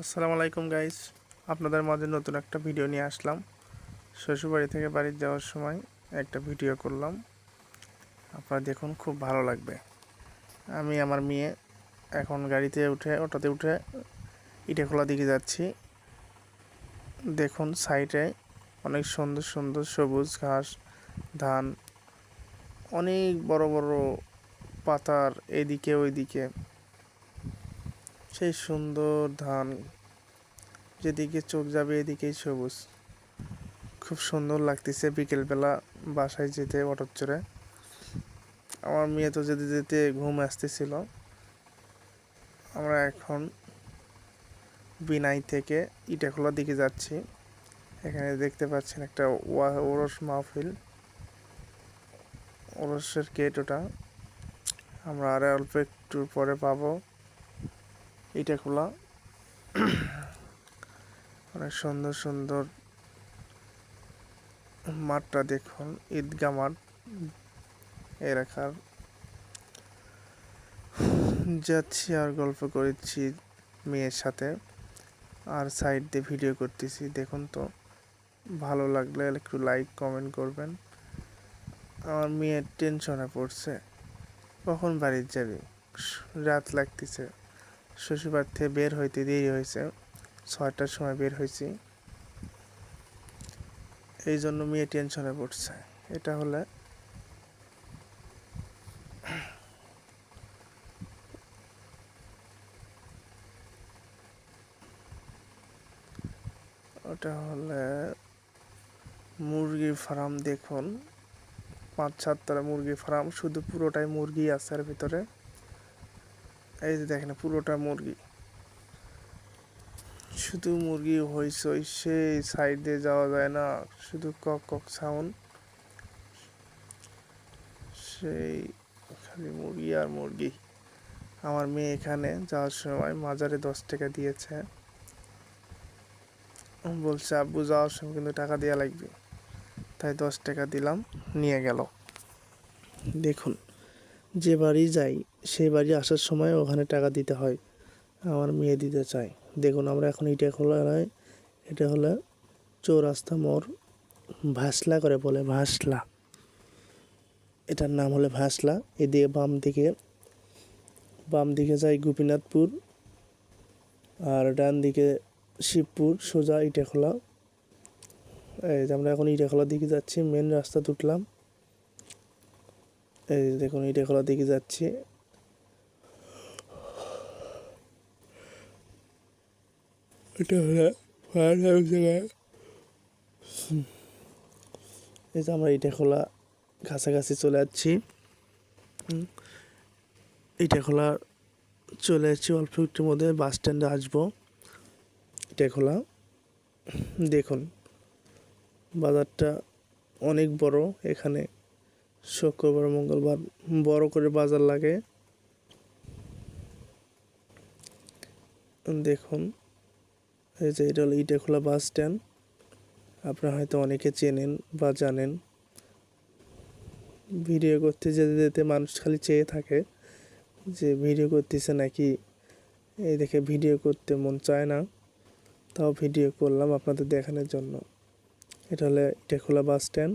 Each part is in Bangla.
আসসালামু আলাইকুম গাইস, আপনাদের মাঝে নতুন একটা ভিডিও নিয়ে আসলাম। শ্বশুরবাড়ি থেকে বাড়ি যাওয়ার সময় একটা ভিডিও করলাম, আপনারা দেখুন, খুব ভালো লাগবে। আমি আমার মেয়ে এখন অটোতে উঠে ইটাখোলা দিকে যাচ্ছি। দেখুন সাইডে অনেক সুন্দর সুন্দর সবুজ ঘাস, ধান, অনেক বড় বড় পাতার এদিকে ওইদিকে, সেই সুন্দর ধান, যেদিকে চোখ যাবে এদিকেই সবুজ। খুব সুন্দর লাগতেছে বিকেলবেলা বাসায় যেতে অটোর চড়ে। আমার মেয়ে তো যেতে যেতে ঘুম আসতেছিল। আমরা এখন বিনাই থেকে ইটাখোলার দিকে যাচ্ছি। এখানে দেখতে পাচ্ছেন একটা ওরস মাহফিল, ওরসের গেট ওটা। আমরা আর অল্প একটু পরে পাবো ইটাখোলা। অনেক সুন্দর সুন্দর মাঠটা দেখুন, ঈদগাহ মাঠ। এলাকার যাচ্ছি আর গল্প করছি মেয়ের সাথে, আর সাইড দিয়ে ভিডিও করতেছি। দেখুন তো, ভালো লাগলে একটু লাইক কমেন্ট করবেন। আমার মেয়ের টেনশনে পড়ছে, কখন বাড়ি যাবি, রাত লাগতেছে। শ্বশুরবাড়ি থেকে বের হইতে দেরি হয়েছে, 6টার সময় বের হয়েছি, এই জন্য মেয়ে টেনশনে পড়ছে। এটা হলে ওটা হলে মুরগির ফার্ম। দেখুন 5-7তলা মুরগির ফার্ম, শুধু পুরোটাই মুরগি আছে এর ভিতরে। এই যে দেখেন, পুরোটা মুরগি, শুধু মুরগি হইচই, সেই সাইডে যাওয়া যায় না, শুধু কক কক সাউন্ড, সেই খালি মুরগি আর মুরগি। আমার মেয়ে এখানে যাওয়ার সময় মাজারে 10 টাকা দিয়েছে, বলছে আব্বু যাওয়ার সময় কিন্তু টাকা দেওয়া লাগবে, তাই 10 টাকা দিলাম, নিয়ে গেল। দেখুন, যে বাড়ি যাই সেই বাড়ি আসার সময় ওখানে টাকা দিতে হয়, আমার মেয়ে দিতে চায়। দেখুন, আমরা এখন ইটাখোলায়, এটা হলো চৌরাস্তা মোড়, ভাসলা করে বলে, ভাসলা, এটার নাম হলো ভাসলা। এদিকে বাম দিকে যায় গোপীনাথপুর, আর ডান দিকে শিবপুর, সোজা ইটাখোলা। এই যে আমরা এখন ইটাখোলার দিকে যাচ্ছি, মেন রাস্তা উঠলাম। এই দেখুন, ইটাখোলার দিকে যাচ্ছি। এটা হলো ফায়ার হাউস জায়গায়। এই যে আমরা ইটাখোলা কাছাকাছি চলে যাচ্ছি। ইটাখোলা চলে যাচ্ছি, অল্প একটুর মধ্যে বাস স্ট্যান্ডে আসবো। ইটাখোলা দেখুন, বাজারটা অনেক বড়। এখানে শুক্রবার মঙ্গলবার বড় করে বাজার লাগে। দেখুন, এই যে এটা হলো ইটাখোলা বাস স্ট্যান্ড। আপনারা হয়তো অনেকে চেনেন বা জানেন। ভিডিও করতে যেতে যেতে মানুষ খালি চেয়ে থাকে যে ভিডিও করতেছে নাকি, এই দেখে ভিডিও করতে মন চায় না, তাও ভিডিও করলাম আপনাদের দেখানোর জন্য। এটা হলো ইটাখোলা বাস স্ট্যান্ড।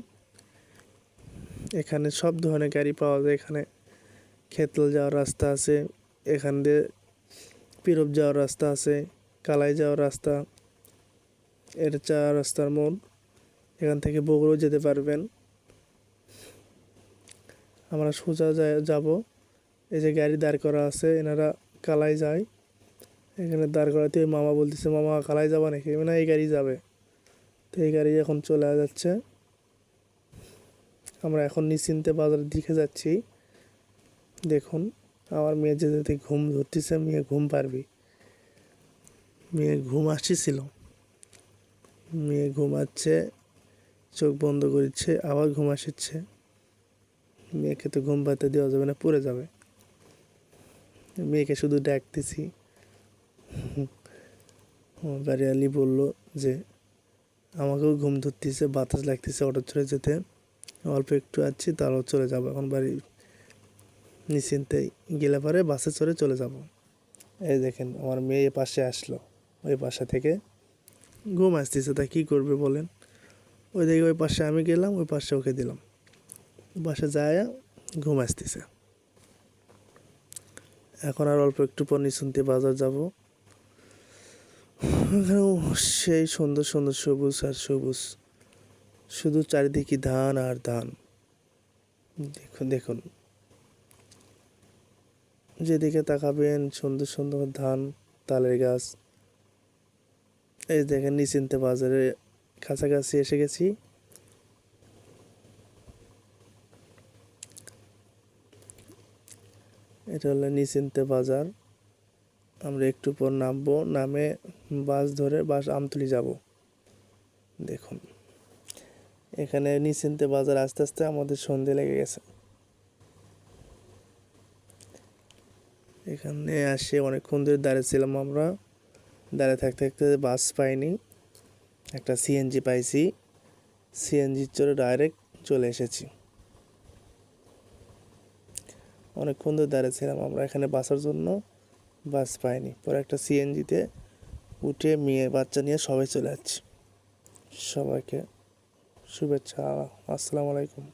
এখানে সব ধরনের গাড়ি পাওয়া যায়। এখানে খেতল যাওয়ার রাস্তা আছে, এখান দিয়ে পিরব যাওয়ার রাস্তা আছে, কালাই যাওয়ার রাস্তা, এর 4 রাস্তার মোড়। এখান থেকে বগুড়াও যেতে পারবেন। আমরা সোজা যাব। এই যে গাড়ি দাঁড় করা আছে, এনারা কালাই যায়। এখানে দাঁড় করাতে মামা বলতেছে, মামা কালাই যাবা নাকি, মানে এই গাড়ি যাবে। তো এই গাড়ি এখন চলে যাচ্ছে। আমরা এখন নিশ্চিন্তে বাজারের দিকে যাচ্ছি। দেখুন, আমার মেয়ে যেতে ঘুম ধরতেছে, মেয়ে ঘুম পারবি, মেয়ে ঘুম আসছিল, মেয়ে ঘুমাচ্ছে, চোখ বন্ধ করছে, আবার ঘুম আসছে। মেয়েকে তো ঘুম পাতে দেওয়া যাবে না, পড়ে যাবে। মেয়েকে শুধু ডাকতেছি। আমার বাড়ি আলি বললো যে আমাকেও ঘুম ধরতেছে, বাতাস লাগতেছে, অটো চড়ে যেতে অল্প একটু আছি, তারাও চলে যাবো এখন বাড়ি। নিশ্চিন্তে গেলে পরে বাসে চড়ে চলে যাব। এই দেখেন, আমার মেয়ে পাশে আসলো। ওই বাসা থেকে ঘুম আসতেছে, তা কী করবে বলেন। ওই দিকে ওই পাশে আমি গেলাম, ওই পাশে ওকে দিলাম, বাসা যায় ঘুম আসতেছে। এখন আর অল্প একটু পর নিশ্চিন্তে বাজার যাব। ওখানেও সেই সুন্দর সুন্দর সবুজ আর সবুজ, শুধু চারিদিকে ধান আর ধান। দেখুন দেখুন, যেদিকে তাকাবেন সুন্দর সুন্দর ধান, তালের গাছ। এই দেখেন নিশ্চিন্তে বাজারে কাছাকাছি এসে গেছি। এটা হলো নিশ্চিন্তে বাজার। আমরা একটু পর নামবো, নামে বাস ধরে আমতলী যাব। দেখুন এখানে নিশ্চিন্তে বাজার আস্তে আস্তে আমাদের সন্ধে লেগে গেছে। এখানে আসে অনেকক্ষণ ধরে দাঁড়িয়েছিলাম আমরা, দাঁড়িয়ে থাকতে থাকতে বাস পাইনি, একটা সিএনজি পাইছি, সিএনজির চড়ে ডাইরেক্ট চলে এসেছি। অনেকক্ষণ ধরে দাঁড়িয়েছিলাম আমরা এখানে বাসের জন্য, বাস পাইনি, পরে একটা সিএনজিতে উঠে মেয়ে বাচ্চা নিয়ে সবাই চলে যাচ্ছি। সবাইকে শুভেচ্ছা, আসসালামু আলাইকুম।